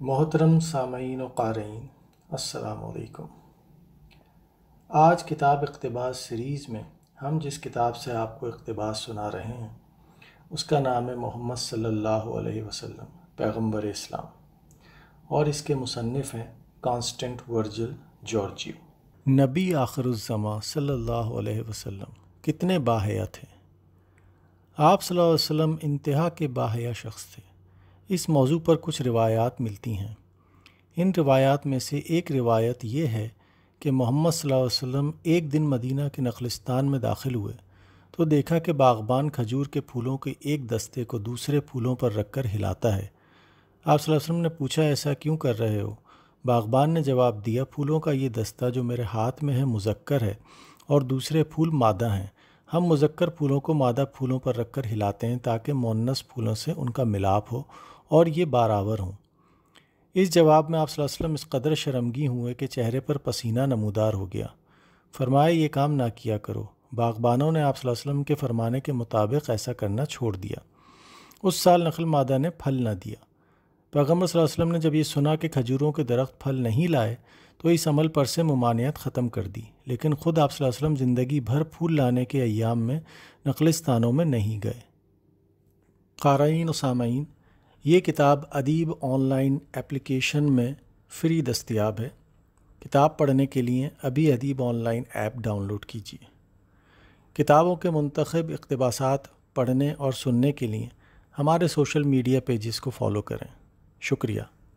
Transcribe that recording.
محترم سامعین و قارئین، السلام علیکم۔ آج کتاب اقتباس سیریز میں ہم جس کتاب سے آپ کو اقتباس سنا رہے ہیں اس کا نام ہے محمد صلی اللہ علیہ وسلم پیغمبر اسلام، اور اس کے مصنف ہیں کانسٹنٹ ورجل جارجیو۔ نبی آخر الزماں صلی اللہ علیہ وسلم کتنے باحیا تھے۔ آپ صلی اللہ علیہ وسلم انتہا کے باحیا شخص تھے۔ اس موضوع پر کچھ روایات ملتی ہیں۔ ان روایات میں سے ایک روایت یہ ہے کہ محمد صلی اللہ علیہ وسلم ایک دن مدینہ کے نخلستان میں داخل ہوئے تو دیکھا کہ باغبان کھجور کے پھولوں کے ایک دستے کو دوسرے پھولوں پر رکھ کر ہلاتا ہے۔ آپ صلی اللہ علیہ وسلم نے پوچھا، ایسا کیوں کر رہے ہو؟ باغبان نے جواب دیا، پھولوں کا یہ دستہ جو میرے ہاتھ میں ہے مذکر ہے اور دوسرے پھول مادہ ہیں۔ ہم مذکر پھولوں کو مادہ پھولوں پر رکھ کر ہلاتے ہیں تاکہ مؤنث پھولوں سے ان کا ملاپ ہو اور یہ برابر ہوں۔ اس جواب میں آپ صلی اللہ علیہ وسلم اس قدر شرمگی ہوئے کہ چہرے پر پسینہ نمودار ہو گیا۔ فرمایا، یہ کام نہ کیا کرو۔ باغبانوں نے آپ صلی اللہ علیہ وسلم کے فرمانے کے مطابق ایسا کرنا چھوڑ دیا۔ اس سال نخل مادہ نے پھل نہ دیا۔ پیغمبر صلی اللہ علیہ وسلم نے جب یہ سنا کہ کھجوروں کے درخت پھل نہیں لائے تو اس عمل پر سے ممانعت ختم کر دی، لیکن خود آپ صلی اللہ علیہ وسلم زندگی بھر پھول لانے کے ایام میں نخلستانوں میں نہیں گئے۔ قارئین و سامعین، یہ کتاب ادیب آن لائن اپلیکیشن میں فری دستیاب ہے۔ کتاب پڑھنے کے لیے ابھی Adeeb online app download کیجیے۔ کتابوں کے منتخب اقتباسات پڑھنے اور سننے کے لیے ہمارے سوشل میڈیا پیجز کو فالو کریں۔ شکریہ۔